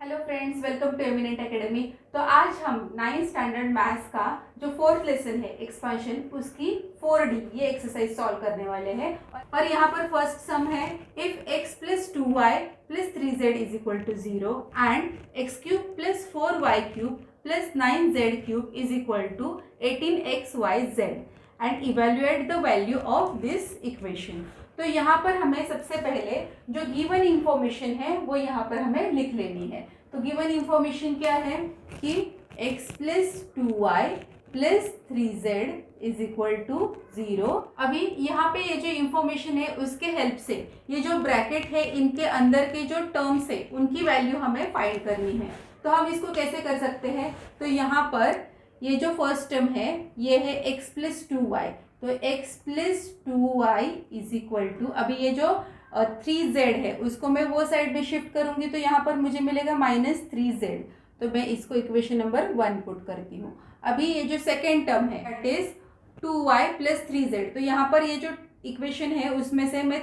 Hello friends, welcome to Eminent Academy. तो आज हम 9th स्टैंडर्ड मैथ्स का जो फोर्थ लेसन है एक्सपांशन, उसकी 4D ये एक्सरसाइज सॉल्व करने वाले हैं। और यहाँ पर फर्स्ट सम है, if x plus 2y plus 3z is equal to 0 and x cube plus 4y cube plus 9z cube is equal to 18xyz and evaluate the value of this equation. तो यहाँ पर हमें सबसे पहले जो given information है वो यहाँ पर हमें लिख लेनी है। तो गिवन इंफॉर्मेशन क्या है कि x plus 2y plus 3z is equal to 0। अभी यहाँ पे ये जो इंफॉर्मेशन है उसके हेल्प से ये जो ब्रैकेट है इनके अंदर के जो टर्म्स है उनकी वैल्यू हमें फाइंड करनी है। तो हम इसको कैसे कर सकते हैं? तो यहाँ पर ये जो फर्स्ट टर्म है ये है x प्लस 2y, तो x plus 2y is equal to, अभी ये जो 3z है उसको मैं वो साइड में शिफ्ट करूंगी तो यहाँ पर मुझे मिलेगा -3z। तो मैं इसको इक्वेशन नंबर 1 पुट करती हूँ। अभी ये जो सेकेंड टर्म है that is 2y plus 3z, तो यहाँ पर ये जो इक्वेशन है उसमें से मैं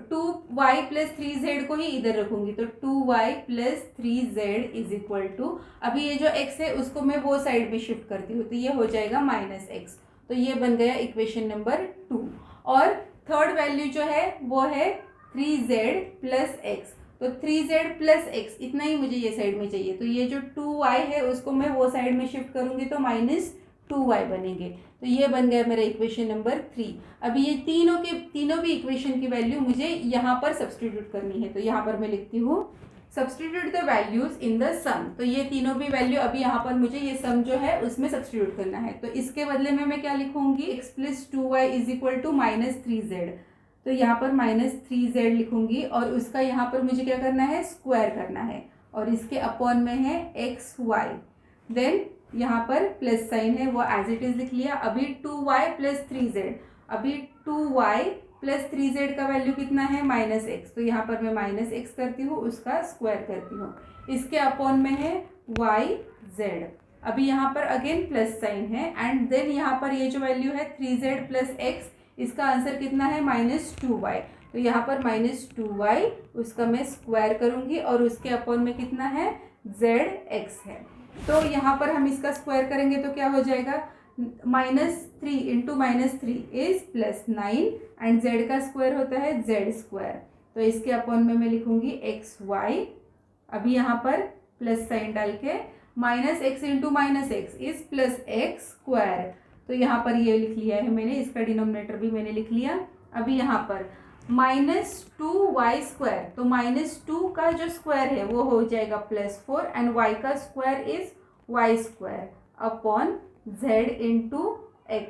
2y प्लस 3z को ही इधर रखूंगी, तो 2y plus 3z is equal to, अभी ये जो x है उसको मैं वो साइड में शिफ्ट करती हूँ तो ये हो जाएगा -x। तो ये बन गया इक्वेशन नंबर 2। और थर्ड वैल्यू जो है वो है 3z प्लस x, तो 3z प्लस x इतना ही मुझे ये साइड में चाहिए, तो ये जो 2y है उसको मैं वो साइड में शिफ्ट करूंगी तो -2y बनेंगे। तो ये बन गया मेरा इक्वेशन नंबर 3। अभी ये तीनों भी इक्वेशन की वैल्यू मुझे यहाँ पर सब्सटीट्यूट करनी है, तो यहाँ पर मैं लिखती हूँ substitute the values in the sum. तो ये तीनों भी वैल्यू अभी यहाँ पर मुझे ये सम जो है उसमें सब्सटीट्यूट करना है। तो इसके बदले में मैं क्या लिखूंगी, x plus 2y is equal to -3z, तो यहाँ पर -3z लिखूंगी और उसका यहाँ पर मुझे क्या करना है, स्क्वायर करना है, और इसके अपॉन में है xy, देन यहाँ पर प्लस साइन है वो एज इट इज लिख लिया। अभी 2y प्लस 3z, अभी 2y प्लस 3z का वैल्यू कितना है, -x, तो यहाँ पर मैं -x करती हूँ, उसका स्क्वायर करती हूँ, इसके अपॉन में है yz, अभी यहाँ पर अगेन प्लस साइन है एंड देन यहाँ पर ये जो वैल्यू है 3z प्लस x, इसका आंसर कितना है -2y, तो यहाँ पर -2y उसका मैं स्क्वायर करूँगी और उसके अपॉन में कितना है, zx है। तो यहाँ पर हम इसका स्क्वायर करेंगे तो क्या हो जाएगा, -3 इंटू -3 इज +9 एंड z का स्क्वायर होता है z², तो इसके अपॉन में मैं लिखूंगी xy, अभी यहाँ पर प्लस साइन डाल के -x into -x is +x², तो यहाँ पर ये लिख लिया है मैंने, इसका डिनोमिनेटर भी मैंने लिख लिया। अभी यहाँ पर -2y², तो -2 का जो स्क्वायर है वो हो जाएगा +4 एंड y का square is y² upon z into x,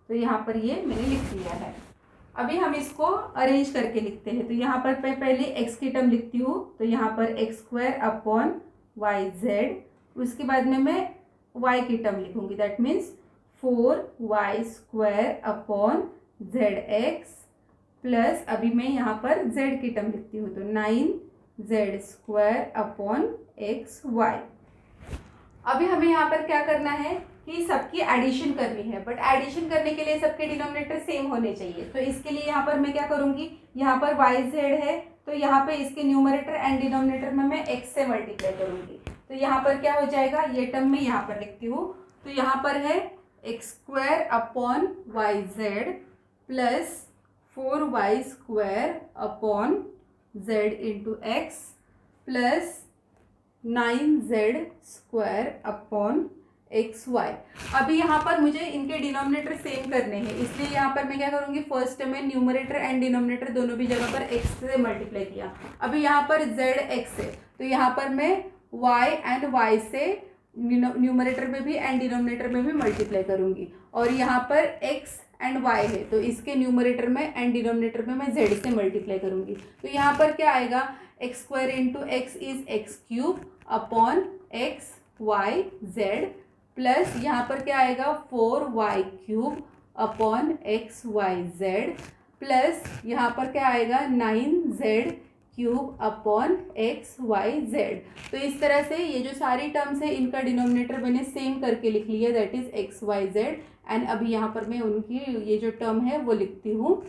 तो यहाँ पर ये मैंने लिख लिया है। अभी हम इसको अरेंज करके लिखते हैं, तो यहाँ पर मैं पहले x की टर्म लिखती हूँ, तो यहाँ पर x² अपॉन yz, उसके बाद में मैं y की टर्म लिखूंगी, that means 4y² upon zx plus, अभी मैं यहाँ पर z की टर्म लिखती हूँ, तो 9z² अपॉन xy। अभी हमें यहाँ पर क्या करना है कि सबकी एडिशन करनी है, बट एडिशन करने के लिए सबके डिनोमिनेटर सेम होने चाहिए। तो इसके लिए यहाँ पर मैं क्या करूँगी, यहाँ पर yz है तो यहाँ पे इसके न्यूमरेटर एंड डिनोमिनेटर में मैं x से मल्टीप्लाई करूँगी, तो यहाँ पर क्या हो जाएगा, ये टर्म मैं यहाँ पर लिखती हूँ, तो यहाँ पर है x² upon yz plus 4y² upon z into x plus 9z² upon xy। अभी यहाँ पर मुझे इनके डिनोमिनेटर सेम करने हैं, इसलिए यहाँ पर मैं क्या करूँगी, फर्स्ट में न्यूमरेटर एंड डिनोमिनेटर दोनों भी जगह पर x से मल्टीप्लाई किया। अभी यहाँ पर zx है तो यहाँ पर मैं y एंड y से न्यूमरेटर में भी एंड डिनोमिनेटर में भी मल्टीप्लाई करूँगी, और यहाँ पर x एंड y है तो इसके न्यूमरेटर में एंड डिनोमिनेटर में मैं z से मल्टीप्लाई करूँगी। तो यहाँ पर क्या आएगा, x² into x is x³ upon xyz plus यहाँ पर क्या आएगा 4y³ अपॉन xyz प्लस यहाँ पर क्या आएगा 9z³ अपॉन xyz। तो इस तरह से ये जो सारी टर्म्स है इनका डिनोमिनेटर मैंने सेम करके लिख लिया, दैट इज xyz, एंड अभी यहाँ पर मैं उनकी ये जो टर्म है वो लिखती हूँ।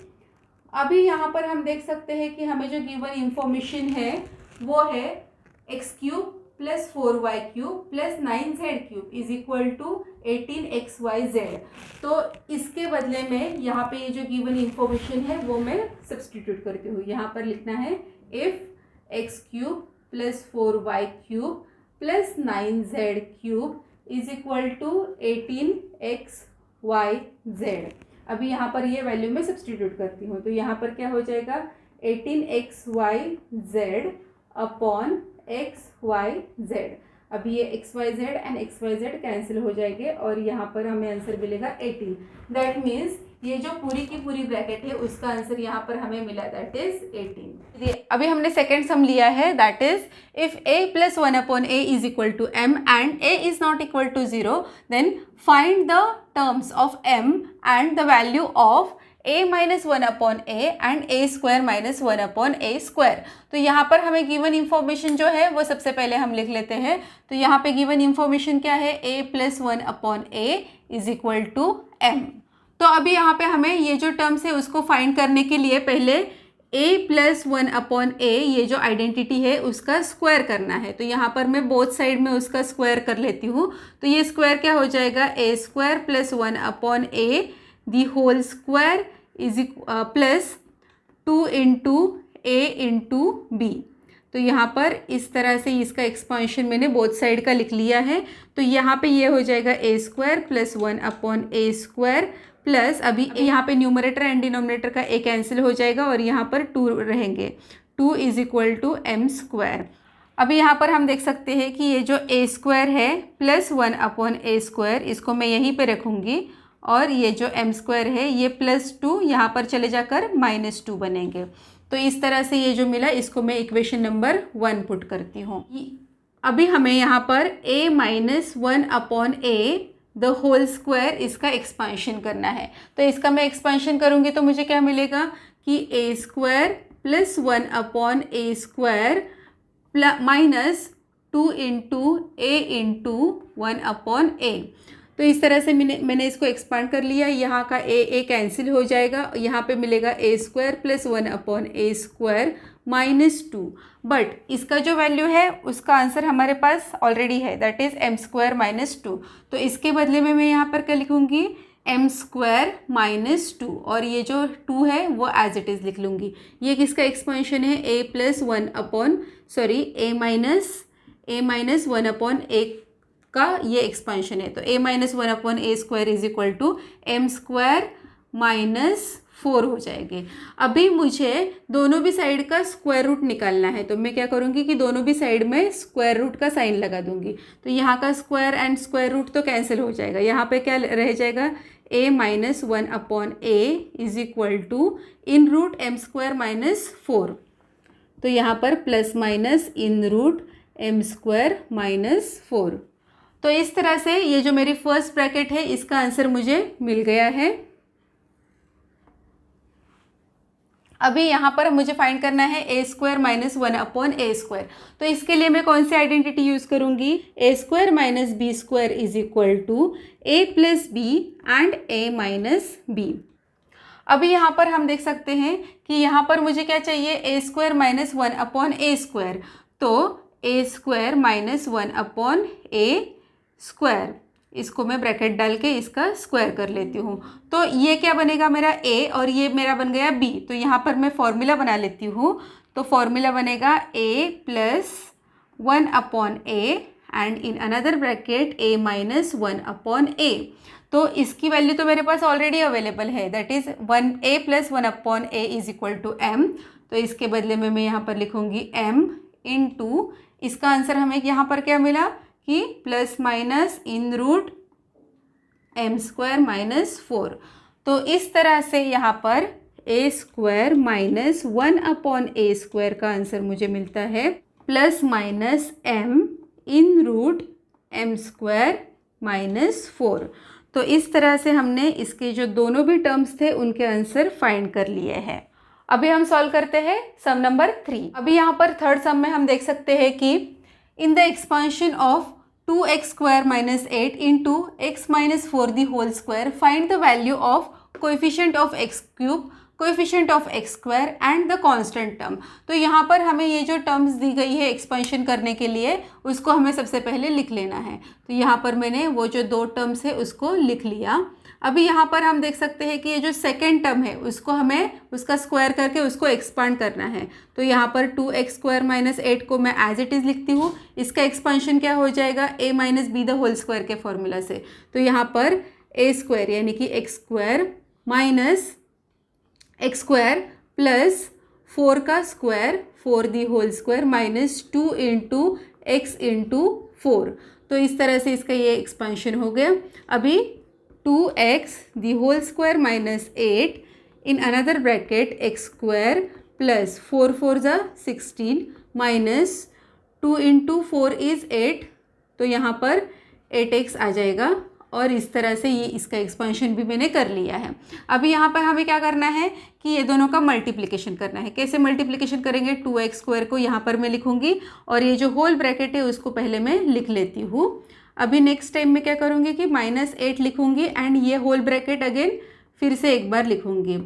अभी यहाँ पर हम देख सकते हैं कि हमें जो गिवन इंफॉर्मेशन है वो है x cube plus 4y cube plus 9z cube is equal to 18xyz। तो इसके बदले में यहाँ पे ये जो गिवन इंफॉर्मेशन है वो मैं सब्सटीट्यूट करती हूँ। यहाँ पर लिखना है if x cube plus 4y cube plus 9z cube is equal to 18xyz। अभी यहाँ पर ये वैल्यू मैं सब्सटीट्यूट करती हूँ, तो यहाँ पर क्या हो जाएगा 18xyz अपॉन xyz। अभी ये xyz एंड xyz कैंसिल हो जाएंगे और यहाँ पर हमें आंसर मिलेगा 18। दैट मीन्स ये जो पूरी की पूरी ब्रैकेट है उसका आंसर यहाँ पर हमें मिला, दैट इज 18। अभी हमने सेकेंड सम लिया है, that is if a plus 1 upon a is equal to m and a is not equal to 0 then find the terms of m and the value of a minus 1 upon a and a square minus 1 upon a square. तो यहाँ पर हमें given information जो है वो सबसे पहले हम लिख लेते हैं। तो यहाँ पे गिवन इंफॉर्मेशन क्या है, a plus 1 upon a is equal to m। तो अभी यहाँ पे हमें ये जो टर्म्स है उसको फाइंड करने के लिए पहले a प्लस 1 अपॉन a ये जो आइडेंटिटी है उसका स्क्वायर करना है। तो यहाँ पर मैं बोथ साइड में उसका स्क्वायर कर लेती हूँ। तो ये स्क्वायर क्या हो जाएगा, a square plus 1 upon a the whole square is plus 2 into a into b। तो यहाँ पर इस तरह से इसका एक्सपांशन मैंने बोथ साइड का लिख लिया है। तो यहाँ पे ये हो जाएगा a square plus 1 upon a square plus अभी यहाँ पे न्यूमरेटर एंड डिनोमिनेटर का a कैंसिल हो जाएगा और यहाँ पर 2 रहेंगे, 2 is equal to m square. अभी यहाँ पर हम देख सकते हैं कि ये जो a स्क्वायर है प्लस 1 अपॉन a स्क्वायर इसको मैं यहीं पे रखूँगी और ये जो m स्क्वायर है ये प्लस 2 यहाँ पर चले जाकर माइनस 2 बनेंगे। तो इस तरह से ये जो मिला इसको मैं इक्वेशन नंबर 1 पुट करती हूँ। अभी हमें यहाँ पर a minus 1 upon a the whole square इसका एक्सपांशन करना है। तो इसका मैं एक्सपांशन करूँगी तो मुझे क्या मिलेगा कि a square plus 1 upon a square minus 2 into a into 1 upon a। तो इस तरह से मैंने इसको एक्सपांड कर लिया। यहाँ का a कैंसिल हो जाएगा, यहाँ पे मिलेगा a square plus 1 upon a square minus 2। But इसका जो वैल्यू है उसका आंसर हमारे पास ऑलरेडी है, that is m square minus 2। तो इसके बदले में मैं यहाँ पर क्या लिखूँगी, m स्क्वायर माइनस 2 और ये जो 2 है वो एज इट इज़ लिख लूँगी। ये किसका एक्सपेंशन है, a plus 1 upon a minus 1 upon a का ये एक्सपेंशन है। तो a minus 1 upon a square is equal to m square minus 4 हो जाएंगे। अभी मुझे दोनों भी साइड का स्क्वायर रूट निकालना है, तो मैं क्या करूँगी कि दोनों भी साइड में स्क्वायर रूट का साइन लगा दूँगी। तो यहाँ का स्क्वायर एंड स्क्वायर रूट तो कैंसिल हो जाएगा। यहाँ पे क्या रह जाएगा, a minus 1 upon a is equal to in root m square minus 4। तो यहाँ पर plus minus in root m square minus 4। तो इस तरह से ये जो मेरी फर्स्ट ब्रैकेट है इसका आंसर मुझे मिल गया है। अभी यहाँ पर मुझे फाइंड करना है a square minus 1 upon a square. तो इसके लिए मैं कौन सी आइडेंटिटी यूज़ करूँगी, a square minus b square is equal to a plus b and a minus b. अभी यहाँ पर हम देख सकते हैं कि यहाँ पर मुझे क्या चाहिए, a square minus 1 upon a square. तो a square minus 1 upon a square, इसको मैं ब्रैकेट डाल के इसका स्क्वायर कर लेती हूँ। तो ये क्या बनेगा मेरा a और ये मेरा बन गया b। तो यहाँ पर मैं फॉर्मूला बना लेती हूँ। तो फॉर्मूला बनेगा a plus 1 upon a and in another bracket a minus 1 upon a। तो इसकी वैल्यू तो मेरे पास ऑलरेडी अवेलेबल है, that is a plus 1 upon a is equal to m। तो इसके बदले में मैं यहाँ पर लिखूँगी m इंटू इसका आंसर हमें यहाँ पर क्या मिला कि plus minus in root m square minus 4। तो इस तरह से यहाँ पर a square minus 1 upon a square का आंसर मुझे मिलता है प्लस माइनस m इन रूट m स्क्वायर माइनस 4। तो इस तरह से हमने इसके जो दोनों भी टर्म्स थे उनके आंसर फाइंड कर लिए हैं। अभी हम सॉल्व करते हैं सम नंबर 3। अभी यहाँ पर थर्ड सम में हम देख सकते हैं कि in the expansion of 2x square minus 8 into x minus 4 the whole square, find the value of coefficient of x cube coefficient of x square and the constant term. तो यहाँ पर हमें ये जो टर्म्स दी गई है एक्सपेंशन करने के लिए उसको हमें सबसे पहले लिख लेना है। तो यहाँ पर मैंने वो जो दो टर्म्स है उसको लिख लिया। अभी यहाँ पर हम देख सकते हैं कि ये जो सेकेंड टर्म है उसको हमें उसका स्क्वायर करके उसको एक्सपांड करना है। तो यहाँ पर 2x² - 8 को मैं एज इट इज़ लिखती हूँ। इसका एक्सपांशन क्या हो जाएगा, a - b the whole square के फॉर्मूला से। तो यहाँ पर a² यानी कि x² माइनस x² प्लस 4 का square 4 the whole square minus 2 × x × 4। तो इस तरह से इसका ये एक्सपांशन हो गया। अभी 2x the whole square minus 8 in another bracket x² plus 4 4 16 minus 2 × 4 is 8। तो यहाँ पर 8x आ जाएगा और इस तरह से ये इसका एक्सपेंशन भी मैंने कर लिया है। अभी यहाँ पर हमें क्या करना है कि ये दोनों का मल्टीप्लिकेशन करना है। कैसे मल्टीप्लिकेशन करेंगे, 2x² को यहाँ पर मैं लिखूँगी और ये जो होल ब्रैकेट है उसको पहले मैं लिख लेती हूँ। अभी नेक्स्ट टाइम मैं क्या करूँगी कि -8 लिखूँगी एंड ये होल ब्रैकेट अगेन फिर से एक बार लिखूँगी।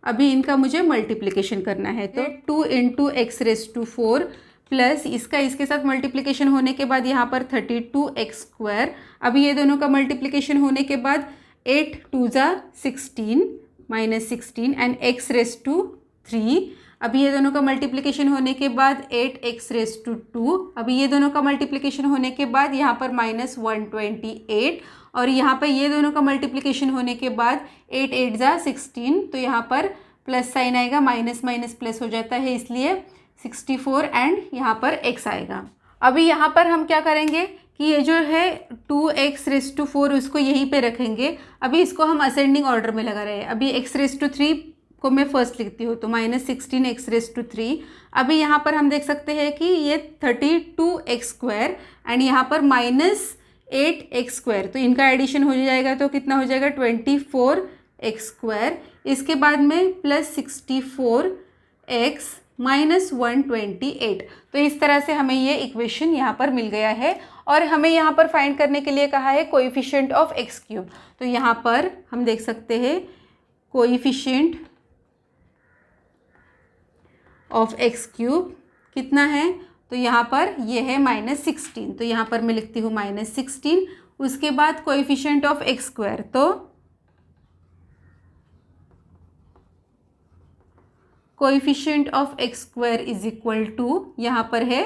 अभी इनका मुझे मल्टीप्लिकेशन करना है। तो 2 × x⁴ प्लस इसका इसके साथ मल्टीप्लिकेशन होने के बाद यहाँ पर 32x²। अभी ये दोनों का मल्टीप्लिकेशन होने के बाद 8 2 16 -16 एंड x⁻²। अभी ये दोनों का मल्टीप्लिकेशन होने के बाद 8x⁻²। अभी ये दोनों का मल्टीप्लिकेशन होने के बाद यहाँ पर -128 और यहाँ पर ये दोनों का मल्टीप्लिकेशन होने के बाद 8 8 16। तो यहाँ पर प्लस साइन आएगा, माइनस माइनस प्लस हो जाता है, इसलिए 64 एंड यहाँ पर x आएगा। अभी यहाँ पर हम क्या करेंगे कि ये जो है 2x⁻4 उसको यहीं पे रखेंगे। अभी इसको हम असेंडिंग ऑर्डर में लगा रहे हैं। अभी x⁻3 को मैं फर्स्ट लिखती हूँ तो -16x⁻3। अभी यहाँ पर हम देख सकते हैं कि ये 32x² एंड यहाँ पर -8x²। तो इनका एडिशन हो जाएगा तो कितना हो जाएगा 24x²। इसके बाद में प्लस 64x -128। तो इस तरह से हमें ये इक्वेशन यहाँ पर मिल गया है और हमें यहाँ पर फाइंड करने के लिए कहा है कोएफिशिएंट ऑफ x³। तो यहाँ पर हम देख सकते हैं कोएफिशिएंट ऑफ x³ कितना है, तो यहाँ पर ये है -16। तो यहाँ पर मैं लिखती हूँ -16। उसके बाद कोएफिशिएंट ऑफ x², तो coefficient of x² is equal to यहाँ पर है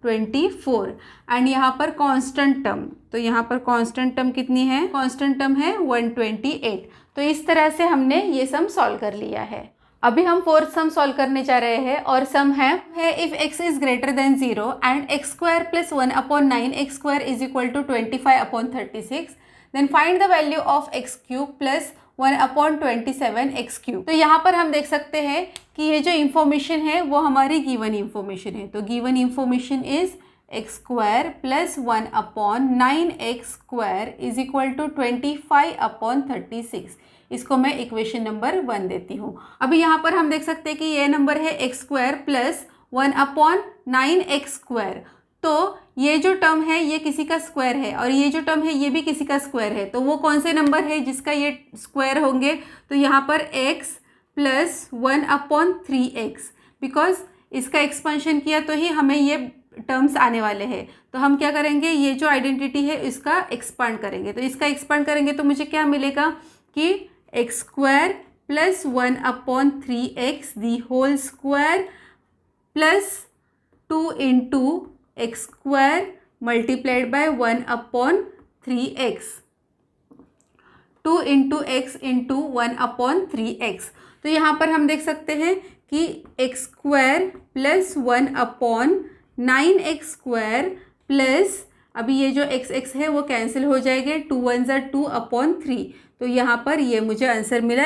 24 एंड यहाँ पर कांस्टेंट टर्म, तो यहाँ पर कांस्टेंट टर्म कितनी है, कांस्टेंट टर्म है 128। तो इस तरह से हमने ये सम सॉल्व कर लिया है। अभी हम फोर्थ सम सॉल्व करने जा रहे हैं और सम है if x is greater than 0 and x² + 1/9 x² is equal to 25/36 then find the value of x³ + 1/27 x³। तो यहाँ पर हम देख सकते हैं कि ये जो इंफॉर्मेशन है वो हमारी गिवन इंफॉर्मेशन है। तो given information is x² + 1/9 x² is equal to 25/36। इसको मैं इक्वेशन नंबर 1 देती हूँ। अभी यहाँ पर हम देख सकते हैं कि ये नंबर है x² + 1/9 x²। तो ये जो टर्म है ये किसी का स्क्वायर है और ये जो टर्म है ये भी किसी का स्क्वायर है। तो वो कौन से नंबर है जिसका ये स्क्वायर होंगे, तो यहाँ पर x + 1/3x, बिकॉज इसका एक्सपेंशन किया तो ही हमें ये टर्म्स आने वाले हैं। तो हम क्या करेंगे, ये जो आइडेंटिटी है इसका एक्सपांड करेंगे। तो इसका एक्सपांड करेंगे तो मुझे क्या मिलेगा कि x² + 1/3x the whole square plus 2 × x² multiplied by 1/3x, 2 × x × 1/3x। तो यहाँ पर हम देख सकते हैं कि x² + 1/9 x² प्लस अभी ये जो x है वो कैंसिल हो जाएंगे, 2 1 2/3। तो यहाँ पर ये मुझे आंसर मिला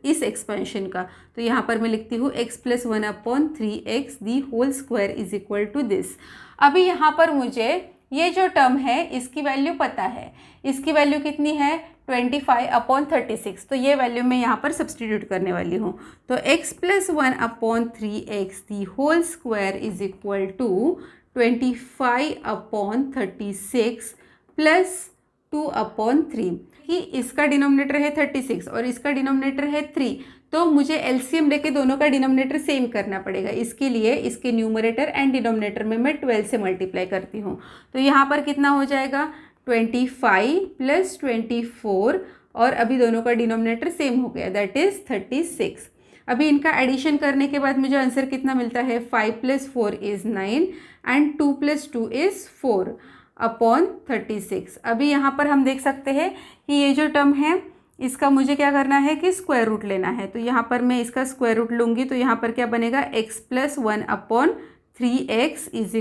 इस एक्सपेंशन का। तो यहाँ पर मैं लिखती हूँ x + 1/3x the whole square is equal to this. अभी यहाँ पर मुझे ये जो टर्म है इसकी वैल्यू पता है। इसकी वैल्यू कितनी है 25/36। तो ये वैल्यू मैं यहाँ पर सब्सटीट्यूट करने वाली हूँ। तो x + 1/3x the whole square is equal to 25/36 plus 2/3 कि इसका डिनोमिनेटर है 36 और इसका डिनोमिनेटर है 3। तो मुझे एलसीएम लेके दोनों का डिनोमिनेटर सेम करना पड़ेगा। इसके लिए इसके न्यूमरेटर एंड डिनोमिनेटर में मैं 12 से मल्टीप्लाई करती हूँ। तो यहाँ पर कितना हो जाएगा 25 + 24, और अभी दोनों का डिनोमिनेटर सेम हो गया, दैट इज़ 36। अभी इनका एडिशन करने के बाद मुझे आंसर कितना मिलता है 5 + 4 = 9 एंड 2 + 2 = 4 अपॉन 36। अभी यहाँ पर हम देख सकते हैं कि ये जो टर्म है इसका मुझे क्या करना है कि स्क्वायर रूट लेना है। तो यहाँ पर मैं इसका स्क्वायर रूट लूँगी, तो यहाँ पर क्या बनेगा x + 1 अपॉन 3x =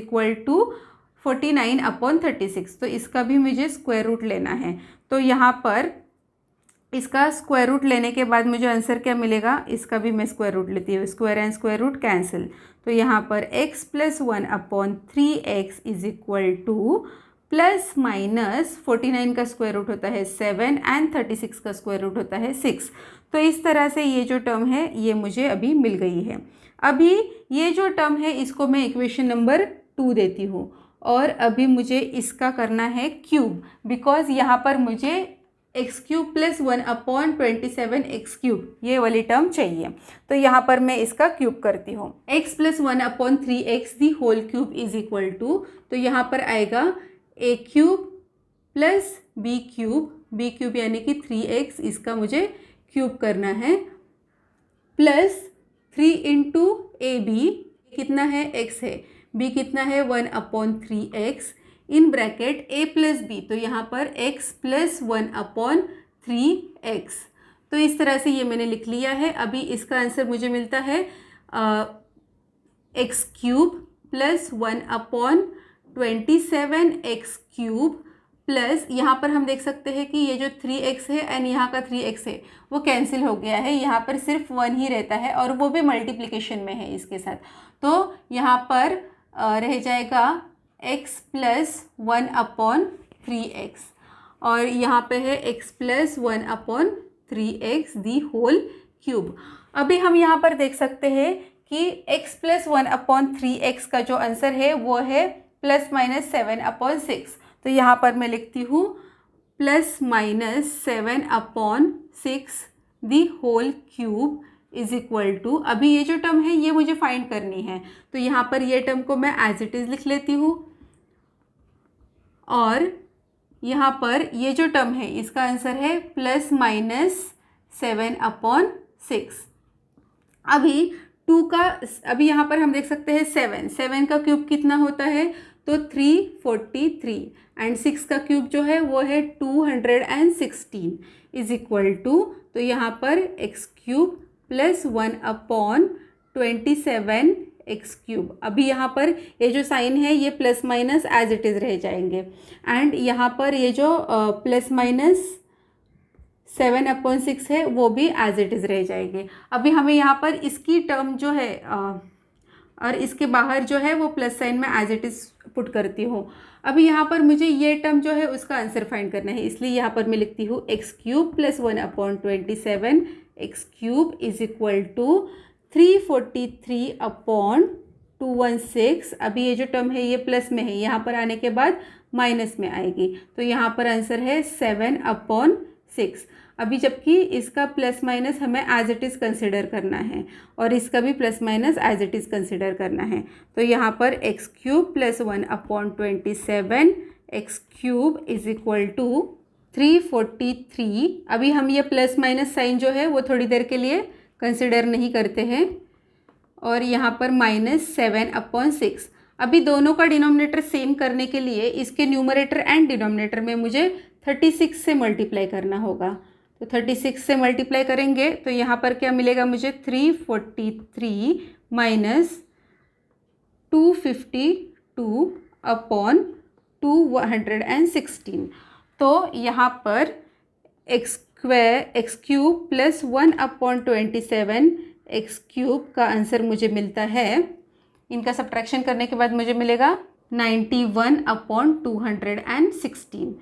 49 अपॉन 36। तो इसका भी मुझे स्क्वायर रूट लेना है। तो यहाँ पर इसका स्क्वायर रूट लेने के बाद मुझे आंसर क्या मिलेगा, इसका भी मैं स्क्वायर रूट लेती हूँ, square and square root cancel. तो यहाँ पर x + 1 upon 3x = plus minus 49 का स्क्वायर रूट होता है 7 एंड 36 का स्क्वायर रूट होता है 6। तो इस तरह से ये जो टर्म है ये मुझे अभी मिल गई है। अभी ये जो टर्म है इसको मैं इक्वेशन नंबर 2 देती हूँ, और अभी मुझे इसका करना है क्यूब, बिकॉज यहाँ पर मुझे x³ + 1 अपॉन 27 x³ ये वाली टर्म चाहिए। तो यहाँ पर मैं इसका क्यूब करती हूँ। x + 1 upon 3x the whole cube = तो यहाँ पर आएगा a³ + b³ यानी कि 3x, इसका मुझे क्यूब करना है, प्लस 3 × ab, कितना है x है, b कितना है 1 upon 3x in bracket a + b, तो यहाँ पर x + 1 अपॉन 3x। तो इस तरह से ये मैंने लिख लिया है। अभी इसका आंसर मुझे मिलता है x³ + 1 अपॉन 27 x³ प्लस यहाँ पर हम देख सकते हैं कि ये जो 3x है एंड यहाँ का 3x है वो कैंसिल हो गया है, यहाँ पर सिर्फ 1 ही रहता है और वो भी मल्टीप्लिकेशन में है इसके साथ। तो यहाँ पर रह जाएगा x + 1 अपॉन 3x, और यहाँ पे है x + 1 upon 3x the whole cube. अभी हम यहाँ पर देख सकते हैं कि x + 1 अपॉन 3x का जो आंसर है वो है ±7 अपॉन 6। तो यहाँ पर मैं लिखती हूँ ±7 अपॉन 6 दी होल क्यूब = अभी ये जो टर्म है ये मुझे फाइंड करनी है, तो यहाँ पर ये टर्म को मैं एज इट इज़ लिख लेती हूँ, और यहाँ पर ये जो टर्म है इसका आंसर है ±7 अपॉन 6। अभी 2 का, अभी यहाँ पर हम देख सकते हैं 7 का क्यूब कितना होता है, तो 343 एंड 6 का क्यूब जो है वो है 216 = तो यहाँ पर x³ + 1 अपॉन 27 x³। अभी यहाँ पर ये जो साइन है ये plus minus as it is रह जाएंगे, एंड यहाँ पर ये जो +7 अपॉन 6 है वो भी एज इट इज़ रह जाएंगे। अभी हमें यहाँ पर इसकी टर्म जो है और इसके बाहर जो है वो प्लस साइन में एज इट इज़ पुट करती हूँ। अभी यहाँ पर मुझे ये टर्म जो है उसका आंसर फाइंड करना है, इसलिए यहाँ पर मैं लिखती हूँ x³ + 1 अपॉन 27 x³ = 343 अपॉन 216। अभी ये जो टर्म है ये प्लस में है, यहाँ पर आने के बाद माइनस में आएगी, तो यहाँ पर आंसर है 7 अपॉन 6। अभी जबकि इसका प्लस माइनस हमें एज इट इज़ कंसिडर करना है और इसका भी plus minus as it is consider करना है, तो यहाँ पर x³ + 1 अपॉन 27 x³ = 343। अभी हम ये प्लस माइनस साइन जो है वो थोड़ी देर के लिए कंसिडर नहीं करते हैं, और यहाँ पर -7 अपॉन 6। अभी दोनों का डिनोमिनेटर सेम करने के लिए इसके न्यूमरेटर एंड डिनोमिनेटर में मुझे 36 से मल्टीप्लाई करना होगा। तो 36 से मल्टीप्लाई करेंगे तो यहाँ पर क्या मिलेगा मुझे 343 माइनस 252 अपॉन 216। तो यहाँ पर x³ + 1 अपॉन 27 x³ का आंसर मुझे मिलता है, इनका सब्ट्रैक्शन करने के बाद मुझे मिलेगा 91 अपॉन 216।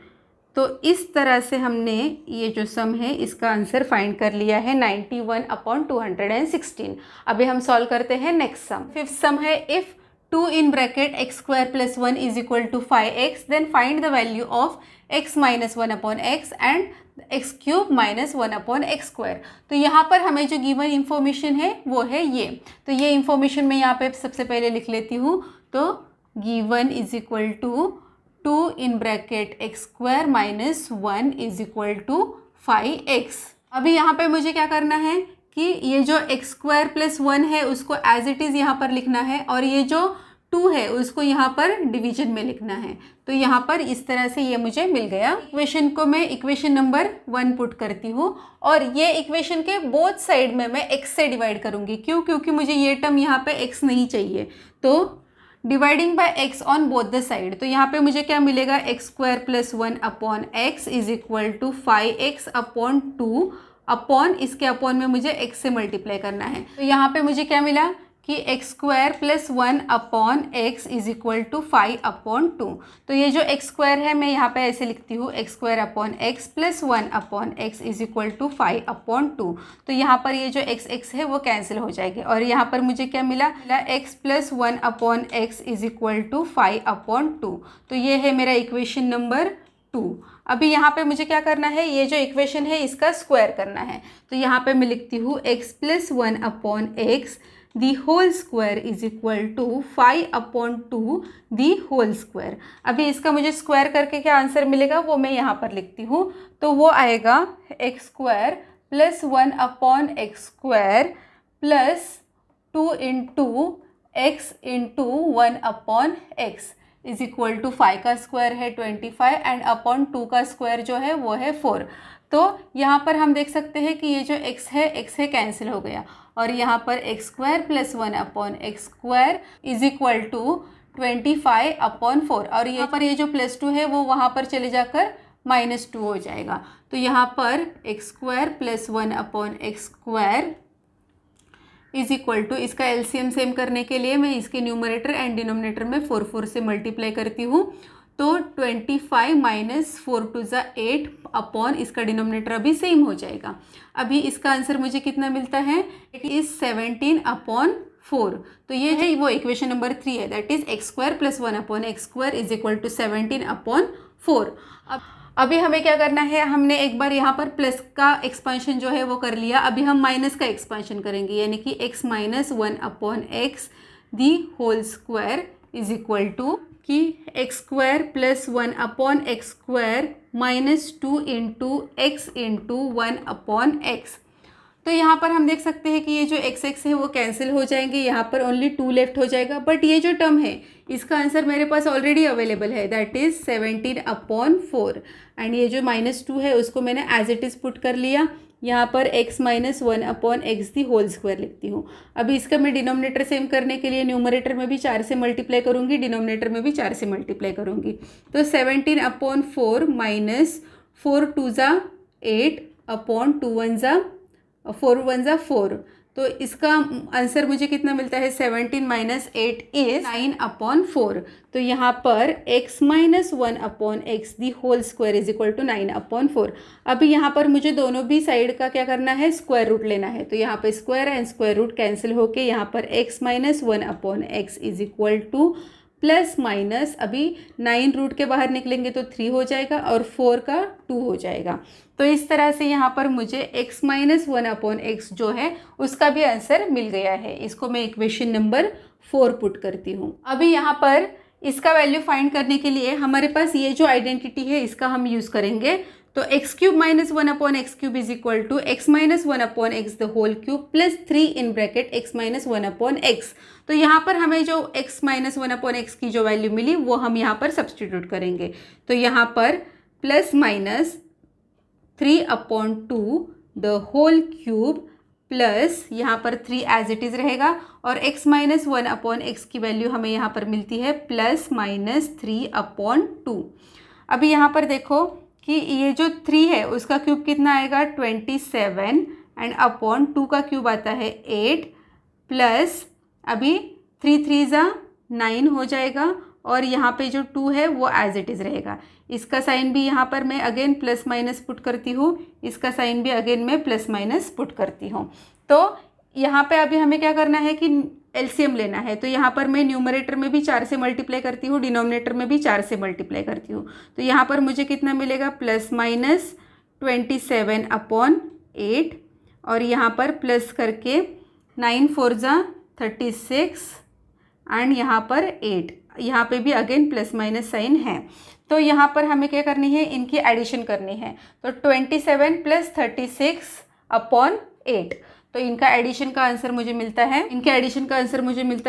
तो इस तरह से हमने ये जो सम है इसका आंसर फाइंड कर लिया है 91 अपॉन 216। अभी हम सॉल्व करते हैं नेक्स्ट सम। फिफ्थ सम है, if 2 in bracket x square plus 1 is equal to 5x, then find the value of x minus 1 upon x and x cube minus 1 upon x square। तो यहाँ पर हमें जो गिवन इंफॉर्मेशन है वो है ये। तो ये इंफॉर्मेशन मैं यहाँ पे सबसे पहले लिख लेती हूँ। तो given is equal to 2 in bracket x square minus 1 is equal to 5x। अभी यहाँ पे मुझे क्या करना है कि ये जो x स्क्वायर प्लस 1 है उसको एज इट इज़ यहाँ पर लिखना है, और ये जो 2 है उसको यहाँ पर डिवीजन में लिखना है। तो यहाँ पर इस तरह से ये मुझे मिल गया। इक्वेशन को मैं इक्वेशन नंबर 1 पुट करती हूँ, और ये इक्वेशन के बोथ साइड में मैं x से डिवाइड करूँगी। क्यों? क्योंकि मुझे ये टर्म यहाँ पे x नहीं चाहिए। तो dividing by x on both the side, तो यहाँ पे मुझे क्या मिलेगा, x square plus 1 upon x is equal to 5x upon 2 upon इसके अपॉन में मुझे x से मल्टीप्लाई करना है। तो यहाँ पे मुझे क्या मिला कि x square plus 1 upon x is equal to 5 upon 2। तो ये जो एक्स स्क्वायर है मैं यहाँ पे ऐसे लिखती हूँ, x square upon x plus 1 upon x is equal to 5 upon 2। तो यहाँ पर ये जो एक्स एक्स है वो कैंसिल हो जाएगी, और यहाँ पर मुझे क्या मिला, x plus 1 upon x is equal to 5 upon 2। तो ये है मेरा इक्वेशन नंबर 2। अभी यहाँ पे मुझे क्या करना है, ये जो इक्वेशन है इसका स्क्वायर करना है। तो यहाँ पे मैं लिखती हूँ x plus 1 upon x the whole square is equal to 5 upon 2 the whole square. अभी इसका मुझे स्क्वायर करके क्या आंसर मिलेगा वो मैं यहाँ पर लिखती हूँ। तो वो आएगा x square plus 1 upon x square plus 2 into x into 1 upon x is equal to 5 का स्क्वायर है 25 एंड अपॉन 2 का स्क्वायर जो है वो है 4। तो यहाँ पर हम देख सकते हैं कि ये जो x है कैंसिल हो गया, और यहाँ पर x square plus 1 upon x square is equal to 25 upon 4, और यहाँ पर ये जो प्लस 2 है वो वहाँ पर चले जाकर -2 हो जाएगा। तो यहाँ पर x square plus 1 upon x square is equal to, इसका एलसीएम सेम करने के लिए मैं इसके न्यूमरेटर एंड डिनोमिनेटर में 4 से मल्टीप्लाई करती हूँ। तो 25 माइनस 4 टू ज़ा 8 अपॉन इसका डिनोमिनेटर अभी सेम हो जाएगा। अभी इसका आंसर मुझे कितना मिलता है, इट इज़ 17 अपॉन 4। तो ये है वो इक्वेशन नंबर 3 है, that is x square plus 1 upon x square is equal to 17 upon 4। अभी हमें क्या करना है, हमने एक बार यहाँ पर प्लस का एक्सपांशन जो है वो कर लिया, अभी हम माइनस का एक्सपांशन करेंगे, यानी कि x minus 1 upon x the whole square is equal to कि x square plus 1 upon x square minus 2 into x into 1 upon x. तो यहाँ पर हम देख सकते हैं कि ये जो एक्स एक्स है वो कैंसिल हो जाएंगे, यहाँ पर ओनली 2 लेफ्ट हो जाएगा। बट ये जो टर्म है इसका आंसर मेरे पास ऑलरेडी अवेलेबल है, दैट इज़ 17 अपॉन 4, एंड ये जो -2 है उसको मैंने एज इट इज़ पुट कर लिया। यहाँ पर x minus 1 upon x the whole square लिखती हूँ। अभी इसका मैं डिनोमिनेटर सेम करने के लिए न्यूमरेटर में भी 4 से मल्टीप्लाई करूँगी, डिनोमिनेटर में भी 4 से मल्टीप्लाई करूँगी। तो 17 अपॉन 4 माइनस 4 टू ज़ा 8 अपॉन 2 1 ज़ा 4 1 ज़ा 4। तो इसका आंसर मुझे कितना मिलता है, 17 माइनस 8 इज 9 अपॉन 4। तो यहाँ पर x minus 1 upon x the whole square is equal to 9 upon 4। अभी यहाँ पर मुझे दोनों भी साइड का क्या करना है, स्क्वायर रूट लेना है। तो यहाँ पर square and square root cancel होके यहाँ पर x minus 1 upon x is equal to plus minus, अभी 9 रूट के बाहर निकलेंगे तो 3 हो जाएगा और 4 का 2 हो जाएगा। तो इस तरह से यहाँ पर मुझे x माइनस 1 अपॉन एक्स जो है उसका भी आंसर मिल गया है। इसको मैं इक्वेशन नंबर 4 पुट करती हूँ। अभी यहाँ पर इसका वैल्यू फाइंड करने के लिए हमारे पास ये जो आइडेंटिटी है इसका हम यूज़ करेंगे। तो x cube minus 1 upon x cube is equal to x minus 1 upon x the whole cube plus 3 in bracket x minus 1 upon x. तो यहाँ पर हमें जो एक्स माइनस 1 अपॉन एक्स की जो वैल्यू मिली वो हम यहाँ पर सब्सटीट्यूट करेंगे। तो यहाँ पर plus minus 3 upon 2 the whole cube plus यहाँ पर 3 एज इट इज़ रहेगा, और x माइनस 1 अपॉन एक्स की वैल्यू हमें यहाँ पर मिलती है प्लस माइनस 3 अपॉन 2। अभी यहाँ पर देखो कि ये जो 3 है उसका क्यूब कितना आएगा, 27 एंड अपॉन 2 का क्यूब आता है 8 प्लस अभी 3 3 ज़ा 9 हो जाएगा, और यहाँ पे जो 2 है वो एज इट इज़ रहेगा। इसका साइन भी यहाँ पर मैं अगेन प्लस माइनस पुट करती हूँ, इसका साइन भी अगेन मैं प्लस माइनस पुट करती हूँ। तो यहाँ पे अभी हमें क्या करना है कि एलसीएम लेना है। तो यहाँ पर मैं न्यूमरेटर में भी 4 से मल्टीप्लाई करती हूँ, डिनोमिनेटर में भी 4 से मल्टीप्लाई करती हूँ। तो यहाँ पर मुझे कितना मिलेगा, +-27/8 और यहाँ पर प्लस करके 9 4 जा 36 एंड यहाँ पर 8, यहाँ पे भी अगेन प्लस माइनस साइन है। तो यहाँ पर हमें क्या करनी है, इनकी एडिशन करनी है। तो 27 + 36/8, तो इनका एडिशन का आंसर मुझे मिलता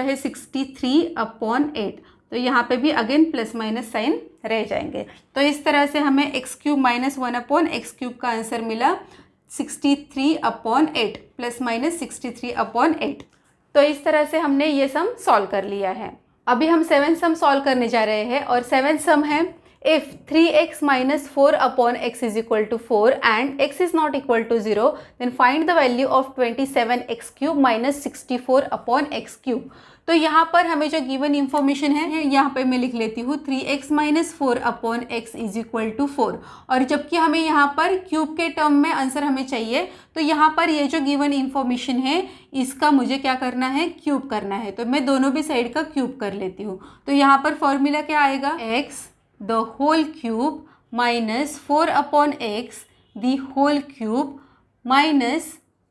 है, 63/8। तो यहाँ पे भी अगेन प्लस माइनस साइन रह जाएंगे। तो इस तरह से हमें x³ - 1/x³ का आंसर मिला 63/8 ±63/8। तो इस तरह से हमने ये सम सॉल्व कर लिया है। अभी हम 7th सम सॉल्व करने जा रहे हैं और 7th सम है if 3x - 4/x = 4 and x is not equal to 0 then find the value of 27x³ - 64/x³। तो यहाँ पर हमें जो गिवन इंफॉर्मेशन है यहाँ पे मैं लिख लेती हूँ 3x - 4/x = 4, और जबकि हमें यहाँ पर क्यूब के टर्म में आंसर हमें चाहिए, तो यहाँ पर ये जो गिवन इंफॉर्मेशन है इसका मुझे क्या करना है, क्यूब करना है। तो मैं दोनों भी साइड का क्यूब कर लेती हूँ। तो यहाँ पर फॉर्मूला क्या आएगा, x the whole cube minus 4/x the whole cube minus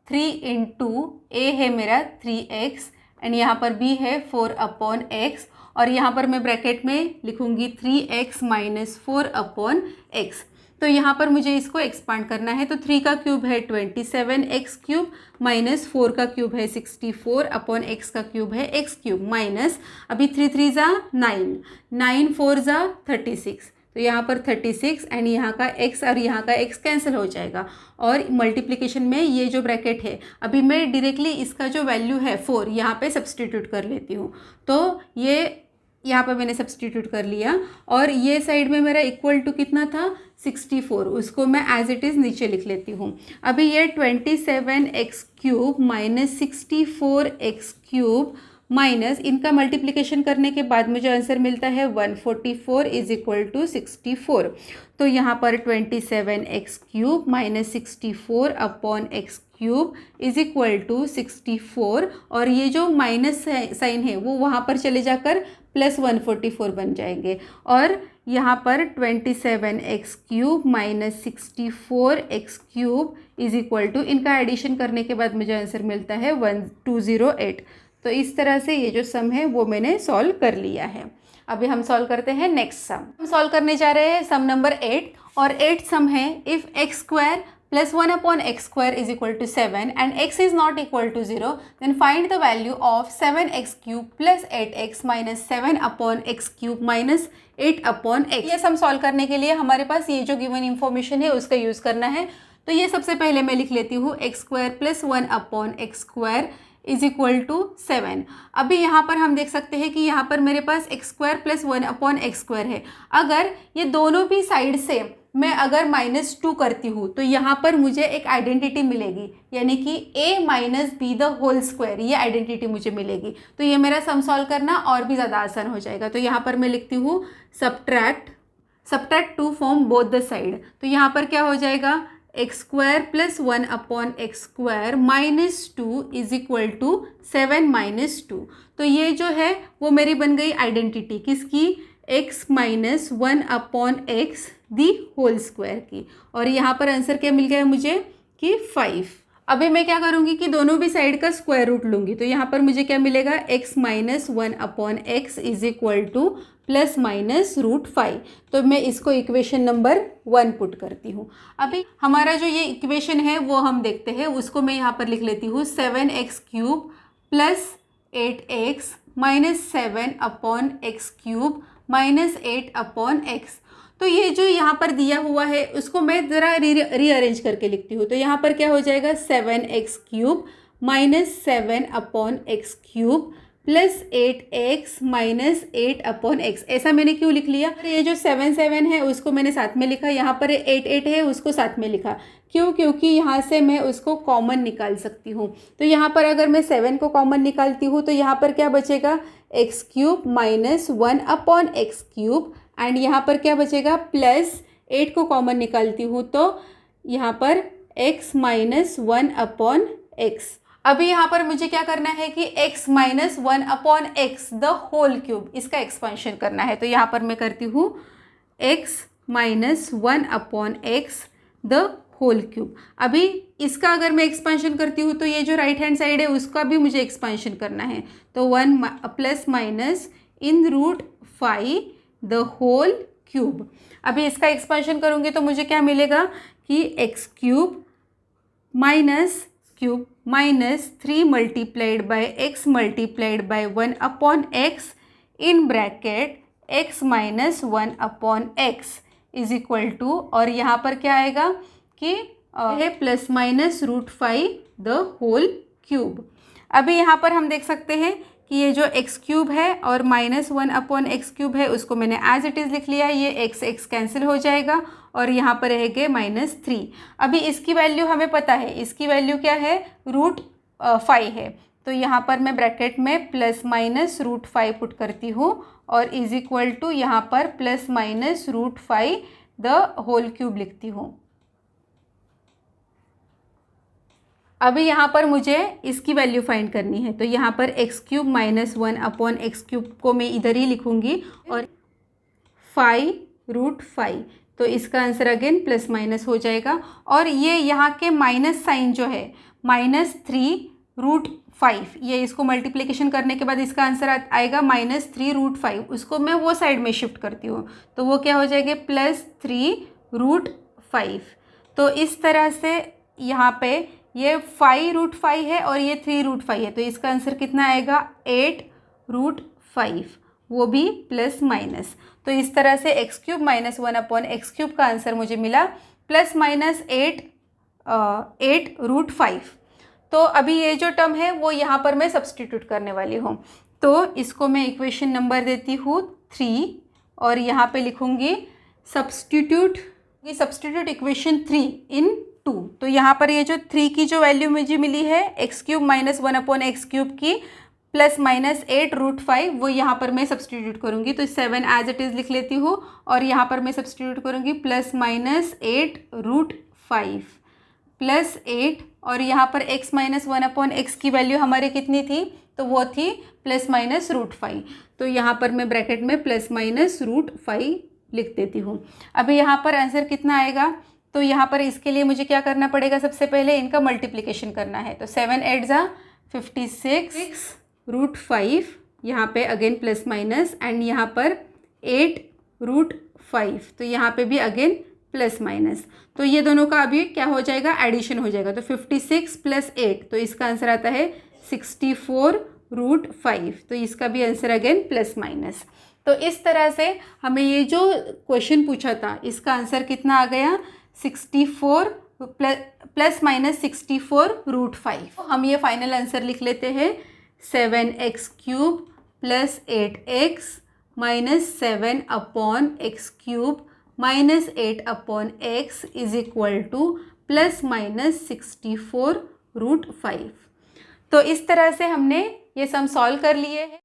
3 into a है मेरा 3x एंड यहाँ पर b है 4/x, और यहाँ पर मैं ब्रैकेट में लिखूँगी 3x - 4/x। तो यहाँ पर मुझे इसको एक्सपांड करना है। तो 3 का क्यूब है 27x³ माइनस 4 का क्यूब है 64/x का क्यूब है x³ माइनस, अभी 3 3 जा 9, 9 4 जा 36, तो यहाँ पर 36 एंड यहाँ का x और यहाँ का x कैंसिल हो जाएगा, और मल्टीप्लिकेशन में ये जो ब्रैकेट है अभी मैं डायरेक्टली इसका जो वैल्यू है 4 यहाँ पे सब्सटीट्यूट कर लेती हूँ। तो ये यहाँ पर मैंने सब्सटीट्यूट कर लिया, और ये साइड में मेरा इक्वल टू कितना था 64, उसको मैं एज इट इज़ नीचे लिख लेती हूँ। अभी ये 27x³ माइनस 64x³ माइनस इनका मल्टीप्लिकेशन करने के बाद मुझे आंसर मिलता है 144 = 64। तो यहाँ पर 27x³ माइनस 64/x³ = 64, और ये जो माइनस साइन है वो वहाँ पर चले जाकर प्लस 144 बन जाएंगे, और यहाँ पर 27x³ माइनस 64x³ = इनका एडिशन करने के बाद मुझे आंसर मिलता है 1208। तो इस तरह से ये जो सम है वो मैंने सॉल्व कर लिया है। अभी हम सॉल्व करते हैं नेक्स्ट सम। हम सॉल्व करने जा रहे हैं सम नंबर 8, और 8 सम है if x² + 1/x² = 7 and x is not equal to 0 then find the value of 7x³ + 8x - 7/x³ - 8/x। ये सम सॉल्व करने के लिए हमारे पास ये जो गिवन इंफॉर्मेशन है उसका यूज़ करना है। तो ये सबसे पहले मैं लिख लेती हूँ x² + 1/x² = 7। अभी यहाँ पर हम देख सकते हैं कि यहाँ पर मेरे पास x² + 1/x² है। अगर ये दोनों भी साइड से मैं अगर -2 करती हूँ तो यहाँ पर मुझे एक आइडेंटिटी मिलेगी, यानी कि a - b the whole square, ये आइडेंटिटी मुझे मिलेगी। तो ये मेरा सम सॉल्व करना और भी ज़्यादा आसान हो जाएगा। तो यहाँ पर मैं लिखती हूँ subtract 2 from both the side. तो यहाँ पर क्या हो जाएगा, x² + 1/x² - 2 = 7 - 2। तो ये जो है वो मेरी बन गई आइडेंटिटी किसकी, x - 1/x दी होल स्क्वायर की, और यहाँ पर आंसर क्या मिल गया मुझे कि 5। अभी मैं क्या करूँगी कि दोनों भी साइड का स्क्वायर रूट लूँगी। तो यहाँ पर मुझे क्या मिलेगा, x - 1/x = ±√5। तो मैं इसको इक्वेशन नंबर 1 पुट करती हूँ। अभी हमारा जो ये इक्वेशन है वो हम देखते हैं, उसको मैं यहाँ पर लिख लेती हूँ 7x³ + 8x - 7/x³ - 8/x। तो ये जो यहाँ पर दिया हुआ है उसको मैं ज़रा रीअरेंज करके लिखती हूँ। तो यहाँ पर क्या हो जाएगा, 7x³ - 7/x³ + 8x - 8/x। ऐसा मैंने क्यों लिख लिया, ये जो 7 7 है उसको मैंने साथ में लिखा, यहाँ पर 8 8 है उसको साथ में लिखा। क्यों, क्योंकि यहाँ से मैं उसको कॉमन निकाल सकती हूँ। तो यहाँ पर अगर मैं 7 को कॉमन निकालती हूँ तो यहाँ पर क्या बचेगा, x³ - 1/x³ एंड यहाँ पर क्या बचेगा, +8 को कॉमन निकालती हूँ तो यहाँ पर x - 1/x। अभी यहाँ पर मुझे क्या करना है कि x minus 1/x the whole cube, इसका एक्सपेंशन करना है। तो यहाँ पर मैं करती हूँ x minus 1/x the whole cube. अभी इसका अगर मैं एक्सपेंशन करती हूँ तो ये जो राइट हैंड साइड है उसका भी मुझे एक्सपेंशन करना है। तो 1 plus minus in root 5 the whole cube. अभी इसका एक्सपेंशन करूँगी तो मुझे क्या मिलेगा कि x cube minus 3 multiplied by x multiplied by 1/x in bracket x minus 1/x is equal to, और यहाँ पर क्या आएगा कि है plus minus root 5 the whole cube. अभी यहाँ पर हम देख सकते हैं कि ये जो x क्यूब है और माइनस 1/x क्यूब है उसको मैंने एज इट इज़ लिख लिया। ये x कैंसिल हो जाएगा और यहाँ पर रहेगा -3। अभी इसकी वैल्यू हमें पता है, इसकी वैल्यू क्या है, रूट 5 है। तो यहाँ पर मैं ब्रैकेट में प्लस माइनस रूट 5 पुट करती हूँ और इज इक्वल टू यहाँ पर plus minus root 5 the whole cube लिखती हूँ। अभी यहाँ पर मुझे इसकी वैल्यू फाइंड करनी है। तो यहाँ पर x cube minus 1/x cube को मैं इधर ही लिखूँगी और 5 रूट 5, तो इसका आंसर अगेन प्लस माइनस हो जाएगा। और ये यहाँ के माइनस साइन जो है -3 रूट 5, ये इसको मल्टीप्लिकेशन करने के बाद इसका आंसर आएगा -3 रूट 5। उसको मैं वो साइड में शिफ्ट करती हूँ तो वो क्या हो जाएगा +3 रूट 5। तो इस तरह से यहाँ पे ये 5 रूट 5 है और ये 3 रूट 5 है, तो इसका आंसर कितना आएगा 8 रूट 5, वो भी प्लस माइनस। तो इस तरह से x cube minus 1/x cube का आंसर मुझे मिला प्लस माइनस 8 रूट 5। तो अभी ये जो टर्म है वो यहाँ पर मैं सब्सटीट्यूट करने वाली हूँ। तो इसको मैं इक्वेशन नंबर देती हूँ 3 और यहाँ पे लिखूँगी सब्सटीट्यूट इक्वेशन 3 इन 2। तो यहाँ पर ये जो 3 की जो वैल्यू मुझे मिली है x cube minus 1/x cube की प्लस माइनस 8 रूट 5, वो यहाँ पर मैं सब्सटीट्यूट करूँगी। तो 7 एज इट इज़ लिख लेती हूँ और यहाँ पर मैं सब्सटीट्यूट करूँगी प्लस माइनस 8 रूट 5 प्लस 8, और यहाँ पर x माइनस 1/x की वैल्यू हमारी कितनी थी, तो वो थी प्लस माइनस रूट 5। तो यहाँ पर मैं ब्रैकेट में प्लस माइनस रूट 5 लिख देती हूँ। अभी यहाँ पर आंसर कितना आएगा, तो यहाँ पर इसके लिए मुझे क्या करना पड़ेगा, सबसे पहले इनका मल्टीप्लिकेशन करना है। तो 7 8 ज़ा 56 रूट 5, यहाँ पे अगेन प्लस माइनस, एंड यहाँ पर 8 रूट 5, तो यहाँ पे भी अगेन प्लस माइनस। तो ये दोनों का अभी क्या हो जाएगा, एडिशन हो जाएगा। तो 56 प्लस 8, तो इसका आंसर आता है 64 रूट 5, तो इसका भी आंसर अगेन प्लस माइनस। तो इस तरह से हमें ये जो क्वेश्चन पूछा था इसका आंसर कितना आ गया, 64 प्लस माइनस 64 रूट 5। हम ये फाइनल आंसर लिख लेते हैं 7x cube plus 8x minus 7/x cube minus 8/x is equal to plus minus 64 root 5। तो इस तरह से हमने ये सम सॉल्व कर लिए हैं।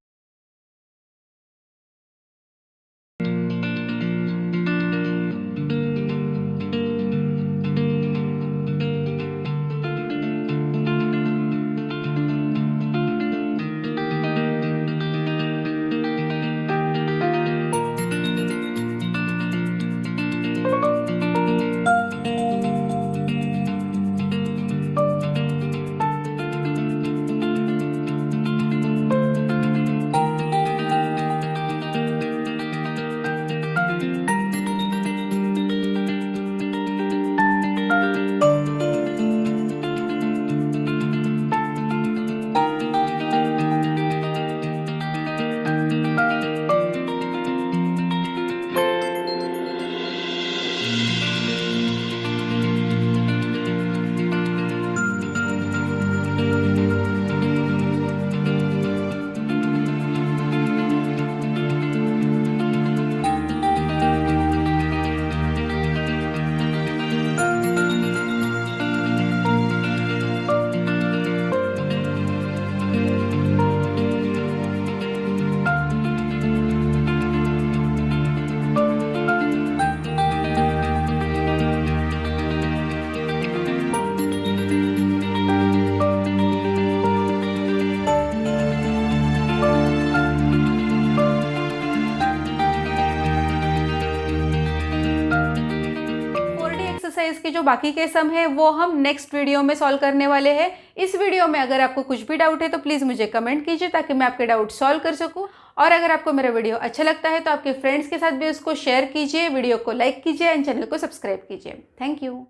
इसके जो बाकी के सम है वो हम नेक्स्ट वीडियो में सॉल्व करने वाले हैं। इस वीडियो में अगर आपको कुछ भी डाउट है तो प्लीज़ मुझे कमेंट कीजिए ताकि मैं आपके डाउट सॉल्व कर सकूँ। और अगर आपको मेरा वीडियो अच्छा लगता है तो आपके फ्रेंड्स के साथ भी उसको शेयर कीजिए, वीडियो को लाइक कीजिए एंड चैनल को सब्सक्राइब कीजिए। Thank you.